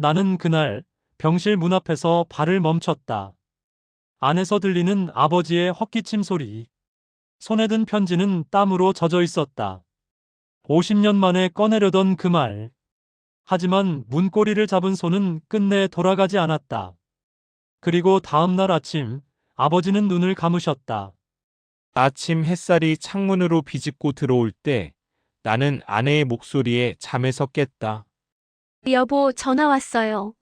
나는 그날 병실 문 앞에서 발을 멈췄다. 안에서 들리는 아버지의 헛기침 소리. 손에 든 편지는 땀으로 젖어 있었다. 50년 만에 꺼내려던 그 말. 하지만 문고리를 잡은 손은 끝내 돌아가지 않았다. 그리고 다음 날 아침, 아버지는 눈을 감으셨다. 아침 햇살이 창문으로 비집고 들어올 때 나는 아내의 목소리에 잠에서 깼다. 여보, 전화 왔어요.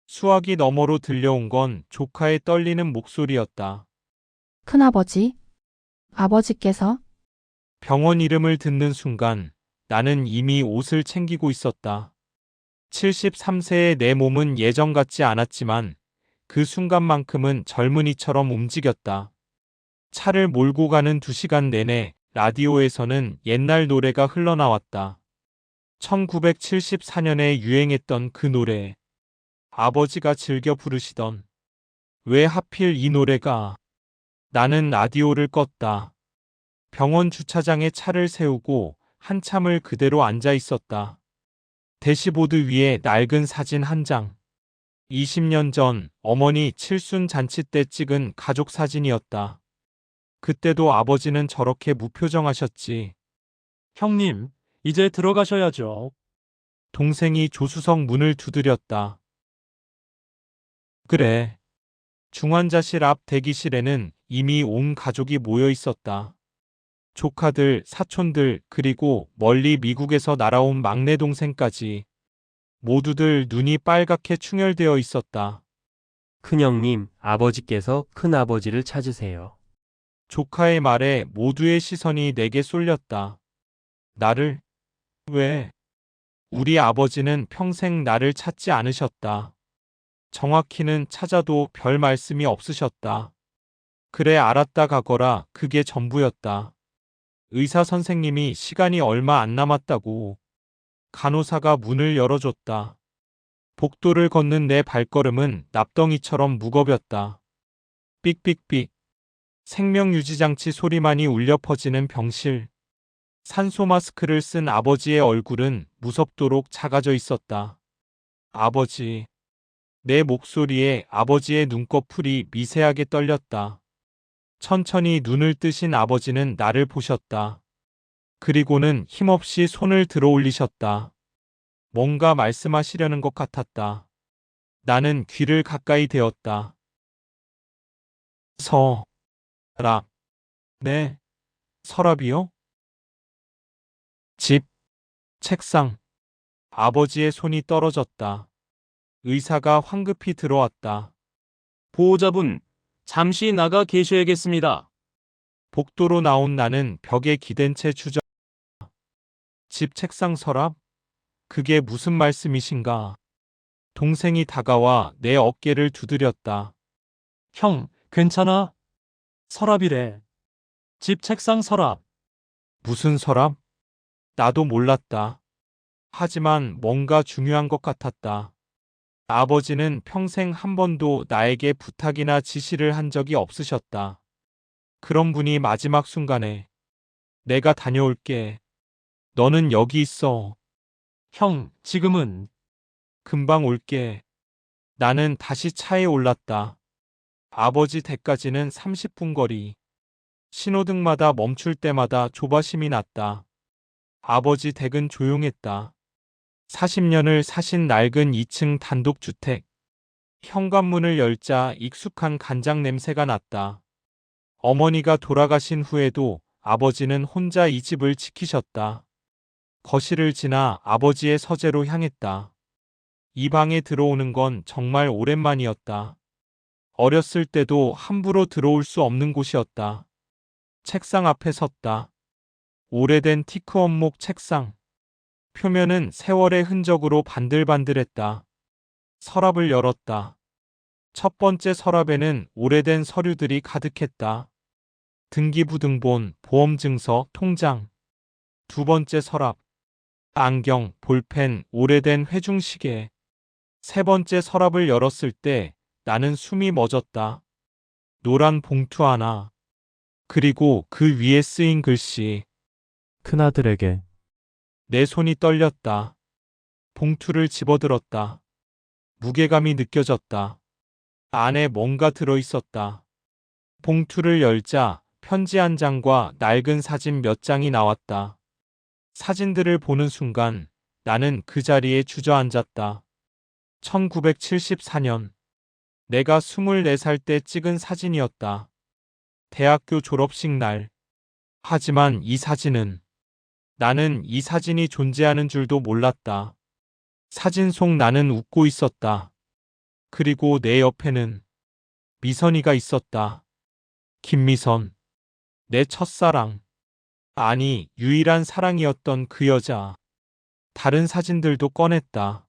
수화기 너머로 들려온 건 조카의 떨리는 목소리였다. 큰아버지? 아버지께서? 병원 이름을 듣는 순간 나는 이미 옷을 챙기고 있었다. 73세의 내 몸은 예전 같지 않았지만 그 순간만큼은 젊은이처럼 움직였다. 차를 몰고 가는 2시간 내내 라디오에서는 옛날 노래가 흘러나왔다. 1974년에 유행했던 그 노래. 아버지가 즐겨 부르시던. 왜 하필 이 노래가. 나는 라디오를 껐다. 병원 주차장에 차를 세우고 한참을 그대로 앉아 있었다. 대시보드 위에 낡은 사진 한 장. 20년 전 어머니 칠순 잔치 때 찍은 가족 사진이었다. 그때도 아버지는 저렇게 무표정하셨지. 형님, 이제 들어가셔야죠. 동생이 조수석 문을 두드렸다. 그래. 중환자실 앞 대기실에는 이미 온 가족이 모여 있었다. 조카들, 사촌들, 그리고 멀리 미국에서 날아온 막내 동생까지. 모두들 눈이 빨갛게 충혈되어 있었다. 큰형님, 아버지께서 큰아버지를 찾으세요. 조카의 말에 모두의 시선이 내게 쏠렸다. 나를? 왜? 우리 아버지는 평생 나를 찾지 않으셨다. 정확히는 찾아도 별 말씀이 없으셨다. 그래 알았다 가거라 그게 전부였다. 의사 선생님이 시간이 얼마 안 남았다고. 간호사가 문을 열어줬다. 복도를 걷는 내 발걸음은 납덩이처럼 무겁였다. 삑삑삑. 생명유지장치 소리만이 울려 퍼지는 병실. 산소 마스크를 쓴 아버지의 얼굴은 무섭도록 작아져 있었다. 아버지. 내 목소리에 아버지의 눈꺼풀이 미세하게 떨렸다. 천천히 눈을 뜨신 아버지는 나를 보셨다. 그리고는 힘없이 손을 들어 올리셨다. 뭔가 말씀하시려는 것 같았다. 나는 귀를 가까이 대었다. 서랍. 네. 서랍이요? 집. 책상. 아버지의 손이 떨어졌다. 의사가 황급히 들어왔다. 보호자분, 잠시 나가 계셔야겠습니다. 복도로 나온 나는 벽에 기댄 채 주저. 집 책상 서랍? 그게 무슨 말씀이신가? 동생이 다가와 내 어깨를 두드렸다. 형, 괜찮아? 서랍이래. 집 책상 서랍. 무슨 서랍? 나도 몰랐다. 하지만 뭔가 중요한 것 같았다. 아버지는 평생 한 번도 나에게 부탁이나 지시를 한 적이 없으셨다. 그런 분이 마지막 순간에 내가 다녀올게. 너는 여기 있어. 형, 지금은 금방 올게. 나는 다시 차에 올랐다. 아버지 댁까지는 30분 거리. 신호등마다 멈출 때마다 조바심이 났다. 아버지 댁은 조용했다. 40년을 사신 낡은 2층 단독주택. 현관문을 열자 익숙한 간장 냄새가 났다. 어머니가 돌아가신 후에도 아버지는 혼자 이 집을 지키셨다. 거실을 지나 아버지의 서재로 향했다. 이 방에 들어오는 건 정말 오랜만이었다. 어렸을 때도 함부로 들어올 수 없는 곳이었다. 책상 앞에 섰다. 오래된 티크 원목 책상. 표면은 세월의 흔적으로 반들반들했다. 서랍을 열었다. 첫 번째 서랍에는 오래된 서류들이 가득했다. 등기부등본, 보험증서, 통장. 두 번째 서랍. 안경, 볼펜, 오래된 회중시계. 세 번째 서랍을 열었을 때 나는 숨이 멎었다. 노란 봉투 하나. 그리고 그 위에 쓰인 글씨. 큰아들에게 내 손이 떨렸다. 봉투를 집어들었다. 무게감이 느껴졌다. 안에 뭔가 들어 있었다. 봉투를 열자 편지 한 장과 낡은 사진 몇 장이 나왔다. 사진들을 보는 순간 나는 그 자리에 주저앉았다. 1974년. 내가 24살 때 찍은 사진이었다. 대학교 졸업식 날. 하지만 나는 이 사진이 존재하는 줄도 몰랐다. 사진 속 나는 웃고 있었다. 그리고 내 옆에는 미선이가 있었다. 김미선. 내 첫사랑. 아니, 유일한 사랑이었던 그 여자. 다른 사진들도 꺼냈다.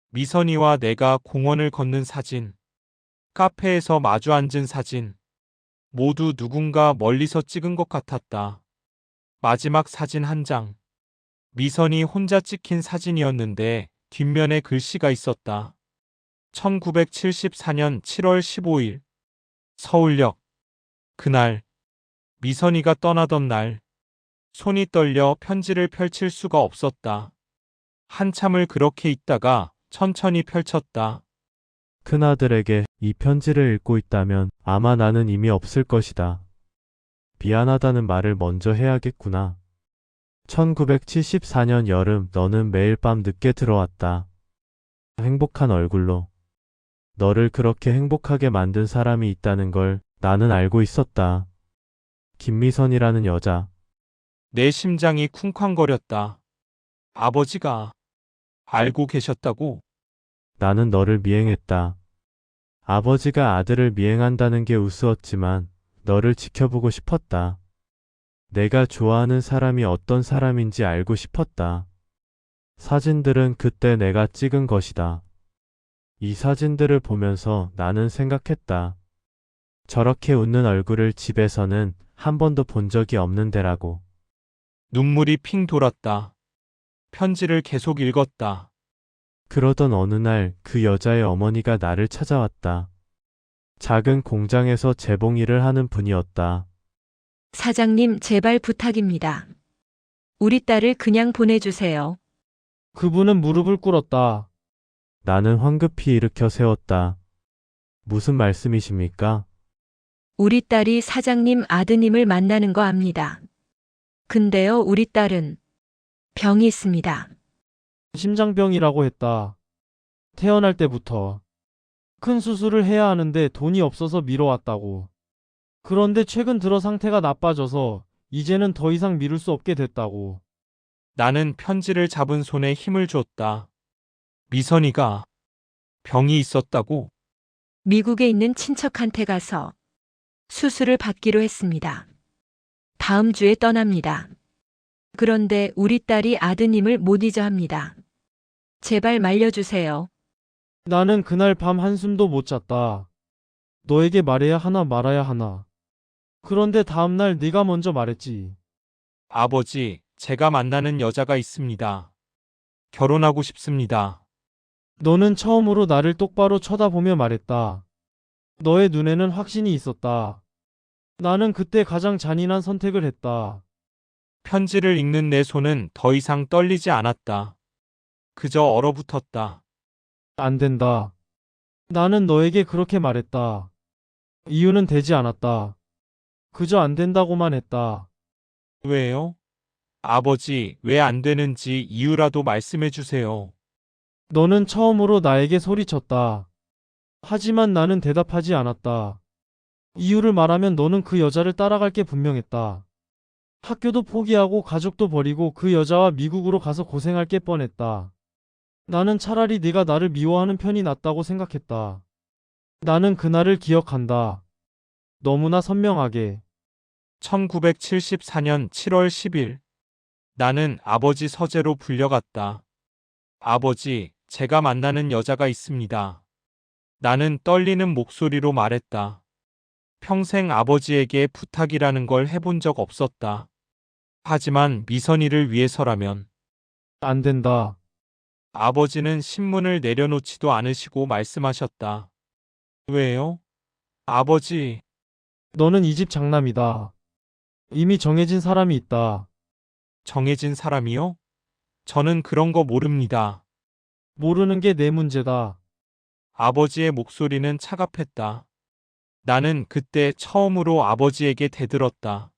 미선이와 내가 공원을 걷는 사진. 카페에서 마주 앉은 사진. 모두 누군가 멀리서 찍은 것 같았다. 마지막 사진 한 장. 미선이 혼자 찍힌 사진이었는데 뒷면에 글씨가 있었다. 1974년 7월 15일. 서울역. 그날. 미선이가 떠나던 날. 손이 떨려 편지를 펼칠 수가 없었다. 한참을 그렇게 있다가 천천히 펼쳤다. 큰아들에게 이 편지를 읽고 있다면 아마 나는 이미 없을 것이다. 미안하다는 말을 먼저 해야겠구나. 1974년 여름 너는 매일 밤 늦게 들어왔다. 행복한 얼굴로. 너를 그렇게 행복하게 만든 사람이 있다는 걸 나는 알고 있었다. 김미선이라는 여자. 내 심장이 쿵쾅거렸다. 아버지가 알고 계셨다고? 나는 너를 미행했다. 아버지가 아들을 미행한다는 게 우스웠지만 너를 지켜보고 싶었다. 내가 좋아하는 사람이 어떤 사람인지 알고 싶었다. 사진들은 그때 내가 찍은 것이다. 이 사진들을 보면서 나는 생각했다. 저렇게 웃는 얼굴을 집에서는 한 번도 본 적이 없는데라고. 눈물이 핑 돌았다. 편지를 계속 읽었다. 그러던 어느 날 그 여자의 어머니가 나를 찾아왔다. 작은 공장에서 재봉 일을 하는 분이었다. 사장님, 제발 부탁입니다. 우리 딸을 그냥 보내주세요. 그분은 무릎을 꿇었다. 나는 황급히 일으켜 세웠다. 무슨 말씀이십니까? 우리 딸이 사장님 아드님을 만나는 거 압니다. 근데요, 우리 딸은 병이 있습니다. 심장병이라고 했다. 태어날 때부터. 큰 수술을 해야 하는데 돈이 없어서 미뤄왔다고. 그런데 최근 들어 상태가 나빠져서 이제는 더 이상 미룰 수 없게 됐다고. 나는 편지를 잡은 손에 힘을 줬다. 미선이가 병이 있었다고? 미국에 있는 친척한테 가서 수술을 받기로 했습니다. 다음 주에 떠납니다. 그런데 우리 딸이 아드님을 못 잊어 합니다. 제발 말려주세요. 나는 그날 밤 한숨도 못 잤다. 너에게 말해야 하나 말아야 하나. 그런데 다음날 네가 먼저 말했지. 아버지, 제가 만나는 여자가 있습니다. 결혼하고 싶습니다. 너는 처음으로 나를 똑바로 쳐다보며 말했다. 너의 눈에는 확신이 있었다. 나는 그때 가장 잔인한 선택을 했다. 편지를 읽는 내 손은 더 이상 떨리지 않았다. 그저 얼어붙었다. 안 된다. 나는 너에게 그렇게 말했다. 이유는 되지 않았다. 그저 안 된다고만 했다. 왜요? 아버지, 왜 안 되는지 이유라도 말씀해 주세요. 너는 처음으로 나에게 소리쳤다. 하지만 나는 대답하지 않았다. 이유를 말하면 너는 그 여자를 따라갈 게 분명했다. 학교도 포기하고 가족도 버리고 그 여자와 미국으로 가서 고생할 게 뻔했다. 나는 차라리 네가 나를 미워하는 편이 낫다고 생각했다. 나는 그날을 기억한다. 너무나 선명하게. 1974년 7월 10일. 나는 아버지 서재로 불려갔다. 아버지, 제가 만나는 여자가 있습니다. 나는 떨리는 목소리로 말했다. 평생 아버지에게 부탁이라는 걸 해본 적 없었다. 하지만 미선이를 위해서라면. 안 된다. 아버지는 신문을 내려놓지도 않으시고 말씀하셨다. 왜요? 아버지. 너는 이 집 장남이다. 이미 정해진 사람이 있다. 정해진 사람이요? 저는 그런 거 모릅니다. 모르는 게 내 문제다. 아버지의 목소리는 차갑했다. 나는 그때 처음으로 아버지에게 대들었다.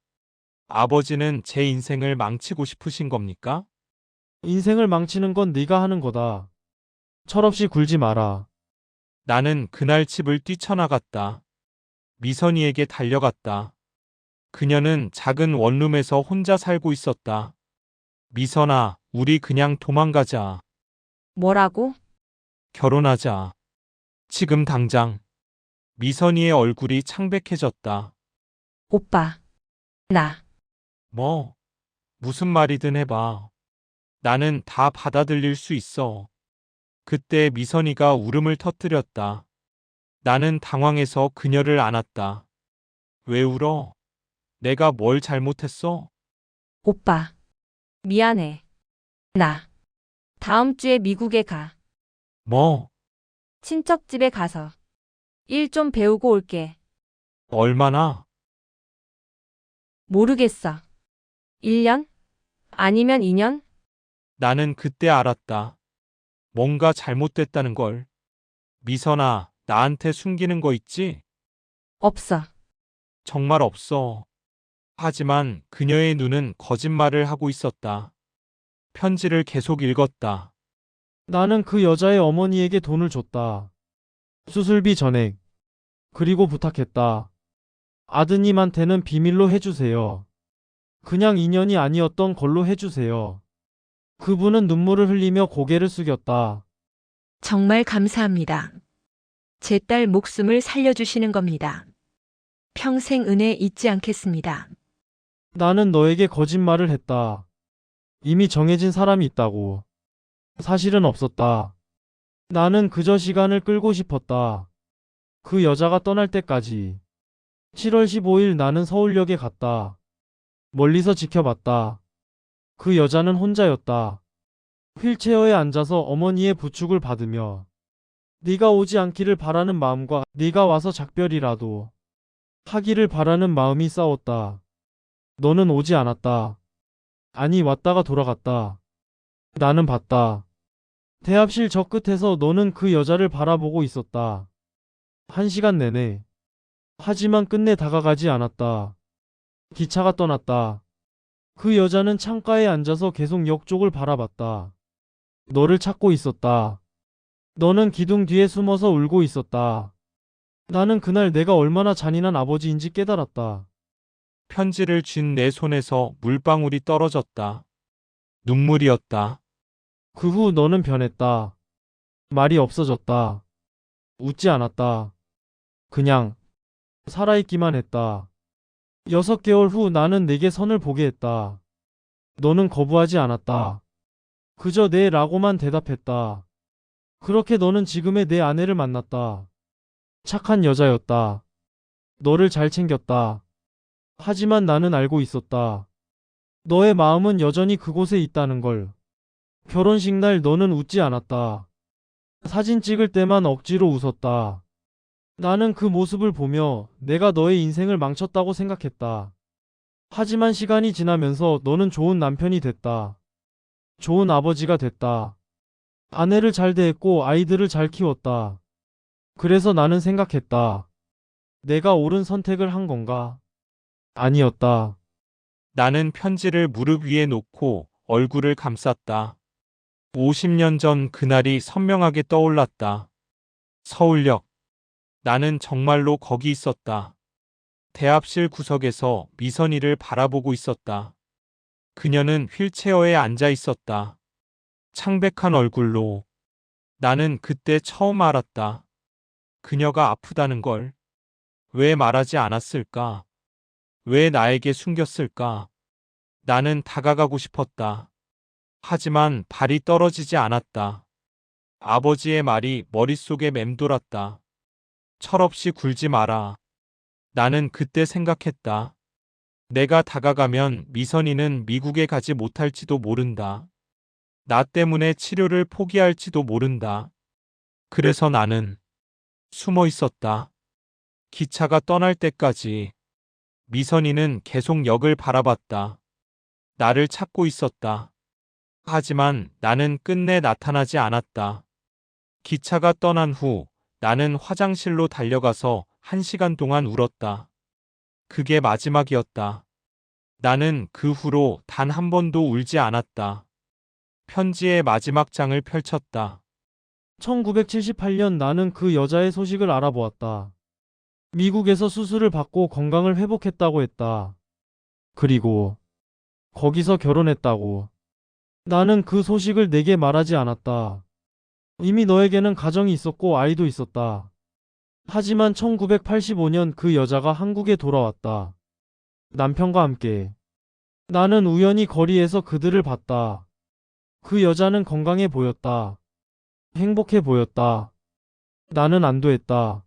아버지는 제 인생을 망치고 싶으신 겁니까? 인생을 망치는 건 네가 하는 거다. 철없이 굴지 마라. 나는 그날 집을 뛰쳐나갔다. 미선이에게 달려갔다. 그녀는 작은 원룸에서 혼자 살고 있었다. 미선아, 우리 그냥 도망가자. 뭐라고? 결혼하자. 지금 당장. 미선이의 얼굴이 창백해졌다. 오빠. 나. 뭐, 무슨 말이든 해봐. 나는 다 받아들일 수 있어. 그때 미선이가 울음을 터뜨렸다. 나는 당황해서 그녀를 안았다. 왜 울어? 내가 뭘 잘못했어? 오빠. 미안해. 나. 다음 주에 미국에 가. 뭐, 친척 집에 가서 일 좀 배우고 올게. 얼마나? 모르겠어. 1년? 아니면 2년? 나는 그때 알았다. 뭔가 잘못됐다는 걸. 미선아, 나한테 숨기는 거 있지? 없어. 정말 없어. 하지만 그녀의 눈은 거짓말을 하고 있었다. 편지를 계속 읽었다. 나는 그 여자의 어머니에게 돈을 줬다. 수술비 전액. 그리고 부탁했다. 아드님한테는 비밀로 해주세요. 그냥 인연이 아니었던 걸로 해주세요. 그분은 눈물을 흘리며 고개를 숙였다. 정말 감사합니다. 제 딸 목숨을 살려주시는 겁니다. 평생 은혜 잊지 않겠습니다. 나는 너에게 거짓말을 했다. 이미 정해진 사람이 있다고. 사실은 없었다. 나는 그저 시간을 끌고 싶었다. 그 여자가 떠날 때까지. 7월 15일 나는 서울역에 갔다. 멀리서 지켜봤다. 그 여자는 혼자였다. 휠체어에 앉아서 어머니의 부축을 받으며 네가 오지 않기를 바라는 마음과 네가 와서 작별이라도 하기를 바라는 마음이 싸웠다. 너는 오지 않았다. 아니, 왔다가 돌아갔다. 나는 봤다. 대합실 저 끝에서 너는 그 여자를 바라보고 있었다. 1시간 내내. 하지만 끝내 다가가지 않았다. 기차가 떠났다. 그 여자는 창가에 앉아서 계속 역 쪽을 바라봤다. 너를 찾고 있었다. 너는 기둥 뒤에 숨어서 울고 있었다. 나는 그날 내가 얼마나 잔인한 아버지인지 깨달았다. 편지를 쥔 내 손에서 물방울이 떨어졌다. 눈물이었다. 그 후 너는 변했다. 말이 없어졌다. 웃지 않았다. 그냥 살아있기만 했다. 6개월 후 나는 내게 선을 보게 했다. 너는 거부하지 않았다. 그저 네 라고만 대답했다. 그렇게 너는 지금의 내 아내를 만났다. 착한 여자였다. 너를 잘 챙겼다. 하지만 나는 알고 있었다. 너의 마음은 여전히 그곳에 있다는 걸. 결혼식 날 너는 웃지 않았다. 사진 찍을 때만 억지로 웃었다. 나는 그 모습을 보며 내가 너의 인생을 망쳤다고 생각했다. 하지만 시간이 지나면서 너는 좋은 남편이 됐다. 좋은 아버지가 됐다. 아내를 잘 대했고 아이들을 잘 키웠다. 그래서 나는 생각했다. 내가 옳은 선택을 한 건가? 아니었다. 나는 편지를 무릎 위에 놓고 얼굴을 감쌌다. 50년 전 그날이 선명하게 떠올랐다. 서울역. 나는 정말로 거기 있었다. 대합실 구석에서 미선이를 바라보고 있었다. 그녀는 휠체어에 앉아 있었다. 창백한 얼굴로. 나는 그때 처음 알았다. 그녀가 아프다는 걸. 왜 말하지 않았을까? 왜 나에게 숨겼을까? 나는 다가가고 싶었다. 하지만 발이 떨어지지 않았다. 아버지의 말이 머릿속에 맴돌았다. 철없이 굴지 마라. 나는 그때 생각했다. 내가 다가가면 미선이는 미국에 가지 못할지도 모른다. 나 때문에 치료를 포기할지도 모른다. 그래서 나는 숨어 있었다. 기차가 떠날 때까지. 미선이는 계속 역을 바라봤다. 나를 찾고 있었다. 하지만 나는 끝내 나타나지 않았다. 기차가 떠난 후 나는 화장실로 달려가서 1시간 동안 울었다. 그게 마지막이었다. 나는 그 후로 단 한 번도 울지 않았다. 편지의 마지막 장을 펼쳤다. 1978년 나는 그 여자의 소식을 알아보았다. 미국에서 수술을 받고 건강을 회복했다고 했다. 그리고 거기서 결혼했다고. 나는 그 소식을 내게 말하지 않았다. 이미 너에게는 가정이 있었고 아이도 있었다. 하지만 1985년 그 여자가 한국에 돌아왔다. 남편과 함께. 나는 우연히 거리에서 그들을 봤다. 그 여자는 건강해 보였다. 행복해 보였다. 나는 안도했다.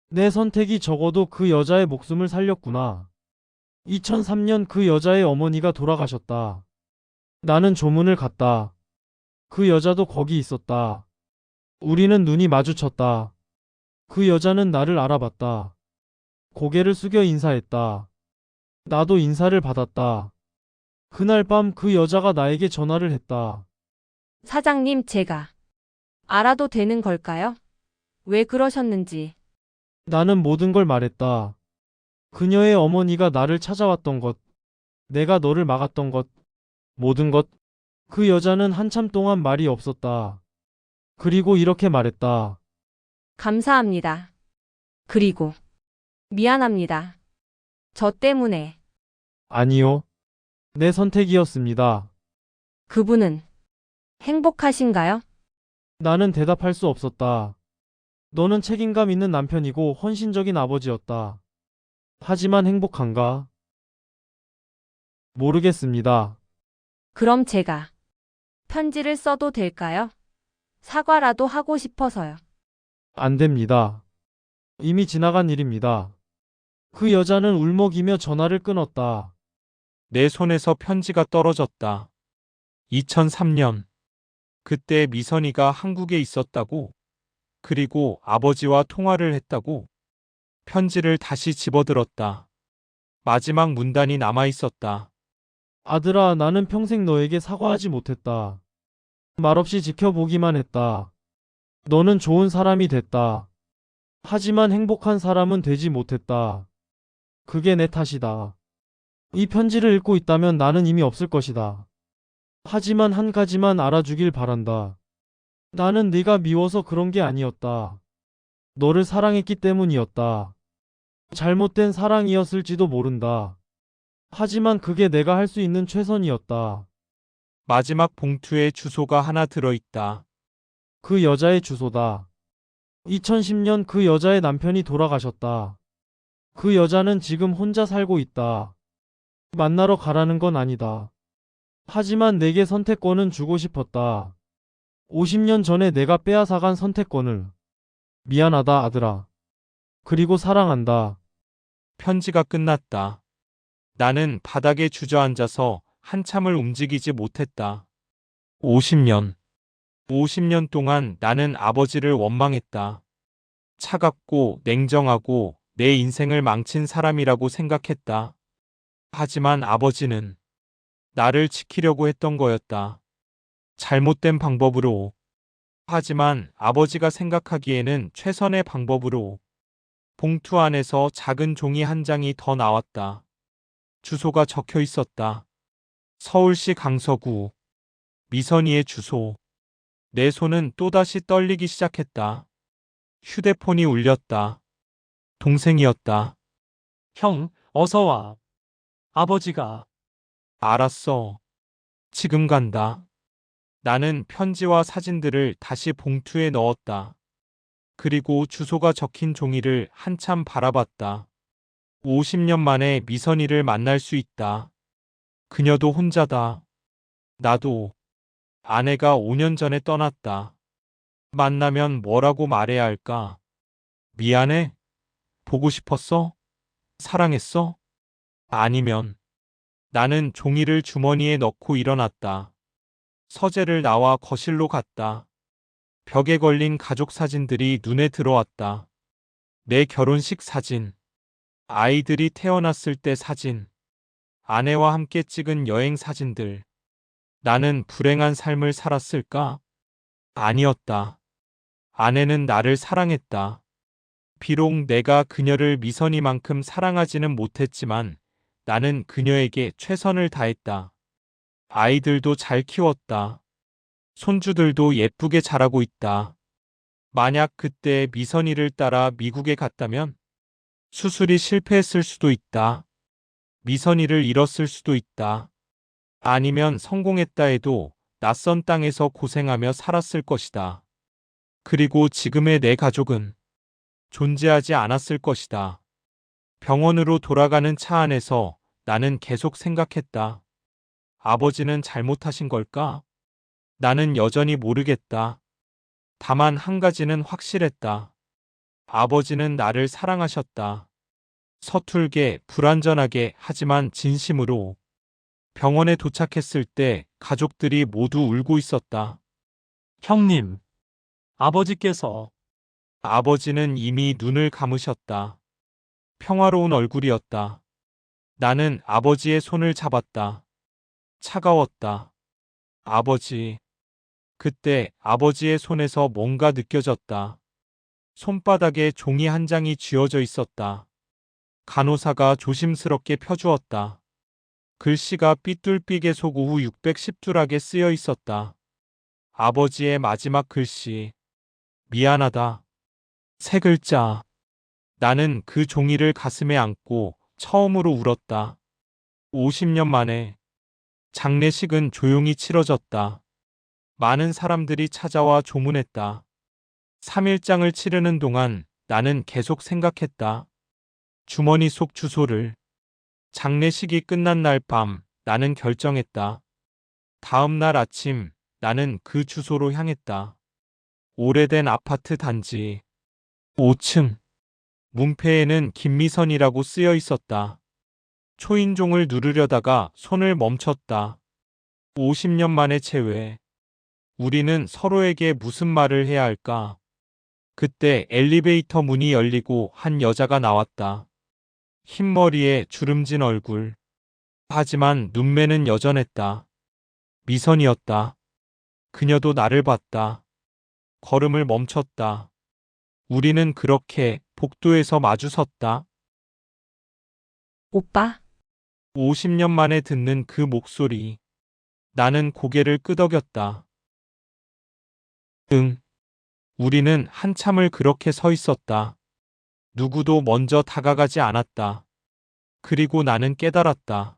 내 선택이 적어도 그 여자의 목숨을 살렸구나. 2003년 그 여자의 어머니가 돌아가셨다. 나는 조문을 갔다. 그 여자도 거기 있었다. 우리는 눈이 마주쳤다. 그 여자는 나를 알아봤다. 고개를 숙여 인사했다. 나도 인사를 받았다. 그날 밤 그 여자가 나에게 전화를 했다. 사장님, 제가 알아도 되는 걸까요? 왜 그러셨는지. 나는 모든 걸 말했다. 그녀의 어머니가 나를 찾아왔던 것, 내가 너를 막았던 것, 모든 것. 그 여자는 한참 동안 말이 없었다. 그리고 이렇게 말했다. 감사합니다. 그리고 미안합니다. 저 때문에. 아니요. 내 선택이었습니다. 그분은 행복하신가요? 나는 대답할 수 없었다. 너는 책임감 있는 남편이고 헌신적인 아버지였다. 하지만 행복한가? 모르겠습니다. 그럼 제가 편지를 써도 될까요? 사과라도 하고 싶어서요. 안 됩니다. 이미 지나간 일입니다. 그 여자는 울먹이며 전화를 끊었다. 내 손에서 편지가 떨어졌다. 2003년. 그때 미선이가 한국에 있었다고. 그리고 아버지와 통화를 했다고. 편지를 다시 집어들었다. 마지막 문단이 남아 있었다. 아들아, 나는 평생 너에게 사과하지 못했다. 말없이 지켜보기만 했다. 너는 좋은 사람이 됐다. 하지만 행복한 사람은 되지 못했다. 그게 내 탓이다. 이 편지를 읽고 있다면 나는 이미 없을 것이다. 하지만 한 가지만 알아주길 바란다. 나는 네가 미워서 그런 게 아니었다. 너를 사랑했기 때문이었다. 잘못된 사랑이었을지도 모른다. 하지만 그게 내가 할 수 있는 최선이었다. 마지막 봉투에 주소가 하나 들어있다. 그 여자의 주소다. 2010년 그 여자의 남편이 돌아가셨다. 그 여자는 지금 혼자 살고 있다. 만나러 가라는 건 아니다. 하지만 내게 선택권은 주고 싶었다. 50년 전에 내가 빼앗아간 선택권을. 미안하다, 아들아. 그리고 사랑한다. 편지가 끝났다. 나는 바닥에 주저앉아서 한참을 움직이지 못했다. 50년. 50년 동안 나는 아버지를 원망했다. 차갑고 냉정하고 내 인생을 망친 사람이라고 생각했다. 하지만 아버지는 나를 지키려고 했던 거였다. 잘못된 방법으로. 하지만 아버지가 생각하기에는 최선의 방법으로. 봉투 안에서 작은 종이 한 장이 더 나왔다. 주소가 적혀 있었다. 서울시 강서구. 미선이의 주소. 내 손은 또다시 떨리기 시작했다. 휴대폰이 울렸다. 동생이었다. 형, 어서 와. 아버지가. 알았어. 지금 간다. 나는 편지와 사진들을 다시 봉투에 넣었다. 그리고 주소가 적힌 종이를 한참 바라봤다. 50년 만에 미선이를 만날 수 있다. 그녀도 혼자다. 나도. 아내가 5년 전에 떠났다. 만나면 뭐라고 말해야 할까? 미안해? 보고 싶었어? 사랑했어? 아니면 나는 종이를 주머니에 넣고 일어났다. 서재를 나와 거실로 갔다. 벽에 걸린 가족 사진들이 눈에 들어왔다. 내 결혼식 사진, 아이들이 태어났을 때 사진, 아내와 함께 찍은 여행 사진들. 나는 불행한 삶을 살았을까? 아니었다. 아내는 나를 사랑했다. 비록 내가 그녀를 미선이만큼 사랑하지는 못했지만 나는 그녀에게 최선을 다했다. 아이들도 잘 키웠다. 손주들도 예쁘게 자라고 있다. 만약 그때 미선이를 따라 미국에 갔다면 수술이 실패했을 수도 있다. 미선이를 잃었을 수도 있다. 아니면 성공했다 해도 낯선 땅에서 고생하며 살았을 것이다. 그리고 지금의 내 가족은 존재하지 않았을 것이다. 병원으로 돌아가는 차 안에서 나는 계속 생각했다. 아버지는 잘못하신 걸까? 나는 여전히 모르겠다. 다만 한 가지는 확실했다. 아버지는 나를 사랑하셨다. 서툴게, 불완전하게, 하지만 진심으로. 병원에 도착했을 때 가족들이 모두 울고 있었다. 형님, 아버지께서 아버지는 이미 눈을 감으셨다. 평화로운 얼굴이었다. 나는 아버지의 손을 잡았다. 차가웠다. 아버지. 그때 아버지의 손에서 뭔가 느껴졌다. 손바닥에 종이 한 장이 쥐어져 있었다. 간호사가 조심스럽게 펴주었다. 글씨가 삐뚤삐게 소고후 610줄하게 쓰여 있었다. 아버지의 마지막 글씨. 미안하다. 세 글자. 나는 그 종이를 가슴에 안고 처음으로 울었다. 50년 만에. 장례식은 조용히 치러졌다. 많은 사람들이 찾아와 조문했다. 3일장을 치르는 동안 나는 계속 생각했다. 주머니 속 주소를. 장례식이 끝난 날 밤 나는 결정했다. 다음 날 아침 나는 그 주소로 향했다. 오래된 아파트 단지 5층. 문패에는 김미선이라고 쓰여 있었다. 초인종을 누르려다가 손을 멈췄다. 50년 만의 재회. 우리는 서로에게 무슨 말을 해야 할까? 그때 엘리베이터 문이 열리고 한 여자가 나왔다. 흰머리에 주름진 얼굴. 하지만 눈매는 여전했다. 미선이었다. 그녀도 나를 봤다. 걸음을 멈췄다. 우리는 그렇게 복도에서 마주섰다. 오빠, 50년 만에 듣는 그 목소리. 나는 고개를 끄덕였다. 응. 우리는 한참을 그렇게 서 있었다. 누구도 먼저 다가가지 않았다. 그리고 나는 깨달았다.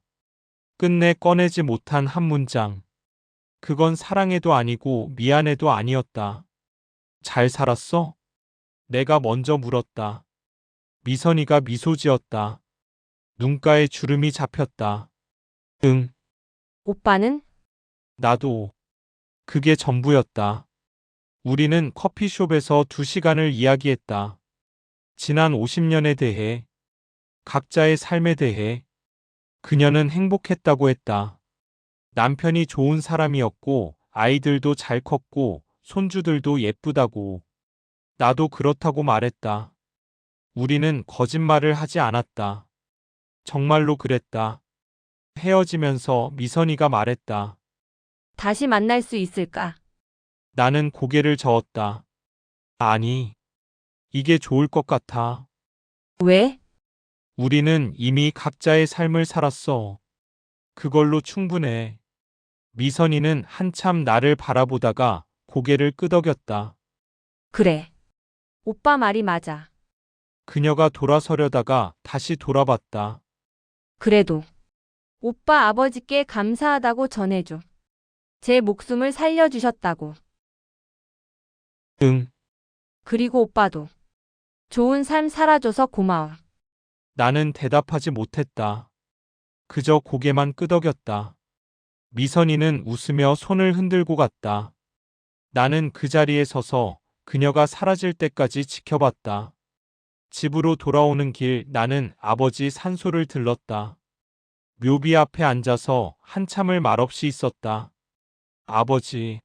끝내 꺼내지 못한 한 문장. 그건 사랑해도 아니고 미안해도 아니었다. 잘 살았어? 내가 먼저 물었다. 미선이가 미소 지었다. 눈가에 주름이 잡혔다. 응, 오빠는? 나도. 그게 전부였다. 우리는 커피숍에서 2시간을 이야기했다. 지난 50년에 대해, 각자의 삶에 대해. 그녀는 행복했다고 했다. 남편이 좋은 사람이었고, 아이들도 잘 컸고, 손주들도 예쁘다고. 나도 그렇다고 말했다. 우리는 거짓말을 하지 않았다. 정말로 그랬다. 헤어지면서 미선이가 말했다. 다시 만날 수 있을까? 나는 고개를 저었다. 아니, 이게 좋을 것 같아. 왜? 우리는 이미 각자의 삶을 살았어. 그걸로 충분해. 미선이는 한참 나를 바라보다가 고개를 끄덕였다. 그래. 오빠 말이 맞아. 그녀가 돌아서려다가 다시 돌아봤다. 그래도 오빠 아버지께 감사하다고 전해줘. 제 목숨을 살려주셨다고. 응. 그리고 오빠도 좋은 삶 살아줘서 고마워. 나는 대답하지 못했다. 그저 고개만 끄덕였다. 미선이는 웃으며 손을 흔들고 갔다. 나는 그 자리에 서서 그녀가 사라질 때까지 지켜봤다. 집으로 돌아오는 길 나는 아버지 산소를 들렀다. 묘비 앞에 앉아서 한참을 말없이 있었다. 아버지.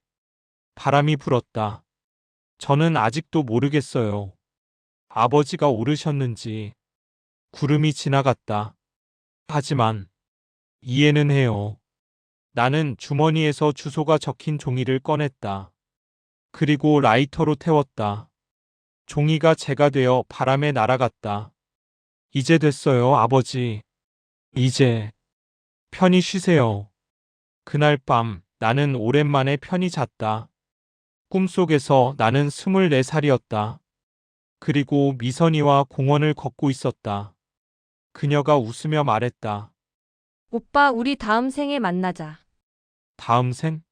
바람이 불었다. 저는 아직도 모르겠어요. 아버지가 오르셨는지. 구름이 지나갔다. 하지만 이해는 해요. 나는 주머니에서 주소가 적힌 종이를 꺼냈다. 그리고 라이터로 태웠다. 종이가 재가 되어 바람에 날아갔다. 이제 됐어요, 아버지. 이제 편히 쉬세요. 그날 밤 나는 오랜만에 편히 잤다. 꿈속에서 나는 24살이었다. 그리고 미선이와 공원을 걷고 있었다. 그녀가 웃으며 말했다. 오빠, 우리 다음 생에 만나자. 다음 생?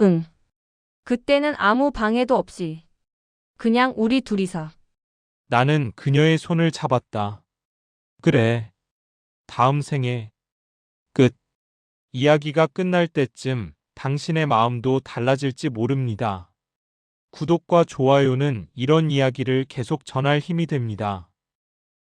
응. 그때는 아무 방해도 없이. 그냥 우리 둘이서. 나는 그녀의 손을 잡았다. 그래. 다음 생에. 끝. 이야기가 끝날 때쯤 당신의 마음도 달라질지 모릅니다. 구독과 좋아요는 이런 이야기를 계속 전할 힘이 됩니다.